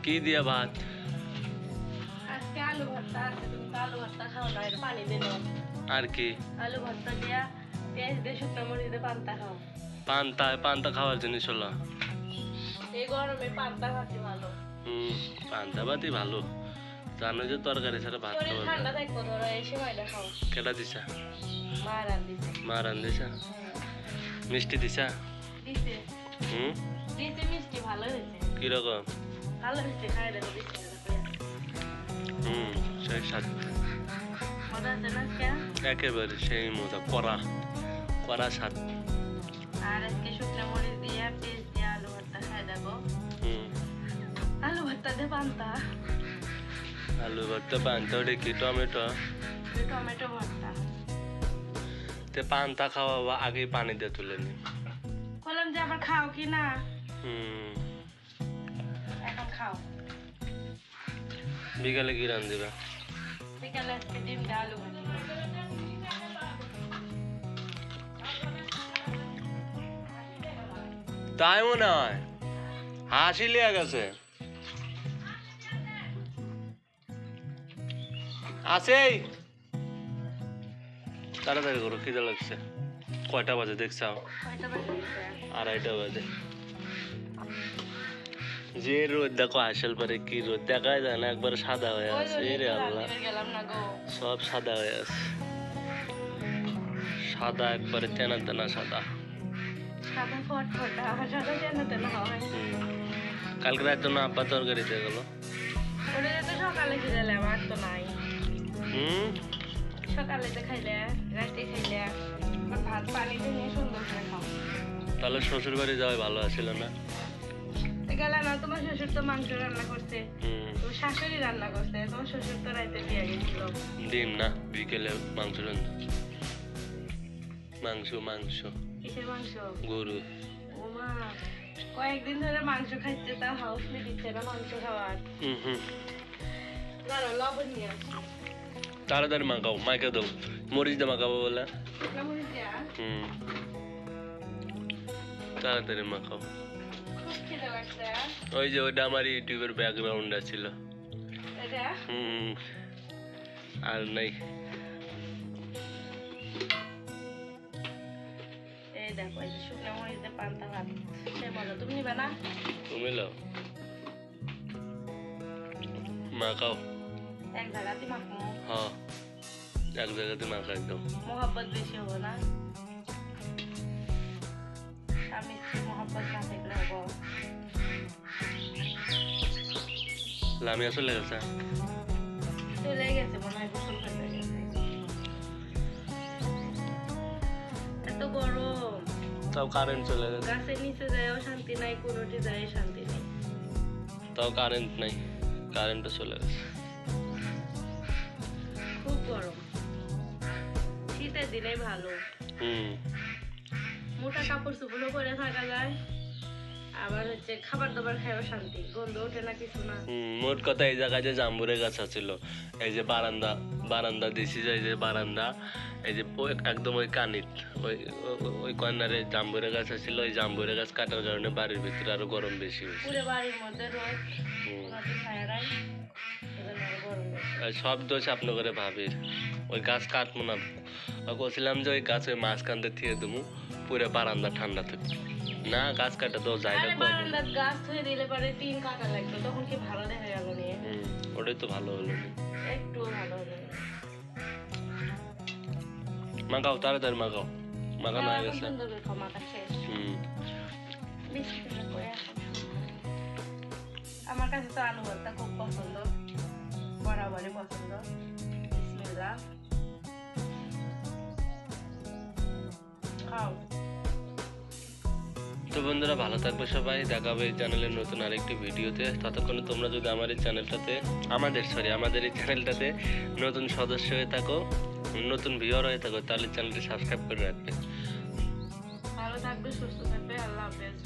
কি দিয়া ভাত? আজকে আলু ভর্তা আছে, তুমি তো আলু ভর্তা খাও না, এর পানি দিল। আর কি? আলু ভর্তা দিয়া পেঁয়াজ দিয়ে শুকনো মরিচ দিয়ে পান্তা খাও। পান্তা খাওয়ার জিনিস হলো। এই গরমে পান্তা ভাতই ভালো। পান্তা ভাতই ভালো। জানো যে তরকারি ছাড়া ভাত শরীর খাওয়া ঠান্ডা থাকবো, ধরো এই সময়টা খাও। কেটা দিছা? মা রান্ধিছে। মা রান্ধিছা? মিষ্টি দিছা? দিছে হুম, দিছে মিষ্টি, ভালো হয়েছে। কিরকম? ভালো হয়েছে, খাই দেখো দিচ্ছে। সেই স্বাদ। মজা আছে না আজকে? একেবারে সেই মজা, কড়া স্বাদ। আর আজকে শুকনো মরিচ দিয়ে পেঁয়াজ দিয়ে আলু ভর্তা খাই দেখো। আলু ভর্তা দিয়ে পান্তা। আলু ভর্তা পান্তা ওটা কি? টমেটো? টমেটো ভর্তা। তে পান্তা খাওয়া আগে পানি দিয়ে তুলে নি। বললাম যে আবার খাও কি না? এখন খাও। বিকালে কি রান্ধিবা? বিকালে আজকে ডিম দিয়ে আলু ভাজি। তাই মনে হয়, হাসি লেগে গেছে। আসেই তাড়াতাড়ি করো, খিদে লাগছে। কয়টা বাজে দেখছাও? কয়টা বাজে? 2:30 বাজে। যে রোদ দেখো, আসল পরে কি রোদ দেখাই যায় না, একবার সাদা হয়ে আছে রে আল্লাহ। গেলাম না গো, সব সাদা হয়ে আছে, সাদা একবারে তেনা তেনা সাদা। সাদা ফটফটা, সাদা তেনা তেনা হয়। কালকে রাত না আব্বা তরকারিতে গেল। ওটা তো সকালে খেলে, আর তো নাই। সকালে তো খাইলে, রাতে খাইলে, ভাত পানি দিয়ে সুন্দর করে খাও। তাহলে শ্বশুর বাড়ি যাওয়াই ভালো আছিল না? গেলে না, তোমার শ্বশুর তো মাংস রান্না করছে, তোমার শাশুড়ি রান্না করছে, তোমার শ্বশুর তো রাইতে দিয়ে গেছিল। ডিম না, বিকেলে মাংস রান্না। মাংস কিসের মাংস? গরু। ও মা, কয়েকদিন ধরে মাংস খাইতে, তাও হাউস দিচ্ছে না মাংস খাওয়ার। জানো, লবণ নিয়ে আসো। তাড়াতাড়ি মাখাও, মাইকে দাও, মরিচ দিয়ে মাখাবো বলে। মরিচ দিয়া? তাড়াতাড়ি মাখাও। খুব খিদে লাগছে। ওই যে ওইটা আমার ইউটিউবের ব্যাকগ্রাউন্ড ছিল। এটা? আর নাই। এই দেখো, এই যে শুকনো মরিচ দিয়ে পান্তা ভাত। সে বলো, তুমি নিবে না? তুমি লাও, মাখাও। এক জায়গাতে মাখবো। হ্যাঁ, এক জায়গাতে মাখা একদম। মোহাব্বত বেশি হবো না, স্বামী স্ত্রী মোহাব্বত না থাকলে হবো। লামিয়া চলে গেছে? চলে গেছে মনে হয়, গোসল করতে গেছে। এত গরম, তাও কারেন্ট চলে গেছে। গাছের নিচে যায়ও শান্তি নাই, কোনোটি যায় শান্তি নেই। তাও কারেন্ট নাই, কারেন্টও চলে গেছে। খুব গরম, শীতের দিনে ভালো। মোটা কাপড় চোপড়ও পরে থাকা যায়, আবার হচ্ছে খাবার দাবার খাইও শান্তি, গন্ধ ওঠে না কিছু না। মোট কথা, এই জায়গায় যে জাম্বুরের গাছ ছিল, এই যে বারান্দা দিছি, যে এই যে বারান্দা, এই যে একদম ওই কানিত ওই কর্নারে জাম্বুরের গাছ ছিল। ওই জাম্বুরের গাছ কাটার কারণে বাড়ির ভিতরে আরো গরম বেশি হয়েছে। পুরো বাড়ির মধ্যে রোদ, ওনাতে ছায়া নাই, এজন্য আরো গরম বেশি। সব দোষ আপনার করে ভাবির। ওই গাছ কাটবো না, বলছিলাম যে ওই গাছ ওই মাঝখানতে থিয়ে দেবো, পুরো বারান্দা ঠান্ডা থাকবে না। গাছ কাটা তো জায়গা কম, বারান্দার গাছ ধুয়ে দিলে পরে 3 কাটা লাগতো, তখন কি ভালো দেখা গেল নিয়ে? ওটাই তো ভালো হলো। একটু ভালো হলো। মাখাও, তাড়াতাড়ি মাখাও, মাখানো হয়ে গেছে। সুন্দর করে খাও, মাখা শেষ। বিস্কুট করে আসো। আমার কাছে তো আলু ভর্তা খুব পছন্দ, বরাবরই পছন্দ। বিসমিল্লাহ, খাও। তো বন্ধুরা, ভালো থাকবে সবাই। দেখাবে এই চ্যানেলের নতুন আরেকটি ভিডিওতে। ততক্ষণে তোমরা যদি আমাদের এই চ্যানেলটাতে নতুন সদস্য হয়ে থাকো, নতুন ভিউয়ার হয়ে থাকো, তাহলে চ্যানেলটি সাবস্ক্রাইব করে রাখবে। ভালো থাকবে, সুস্থ থাকবে। আল্লাহ হাফেজ।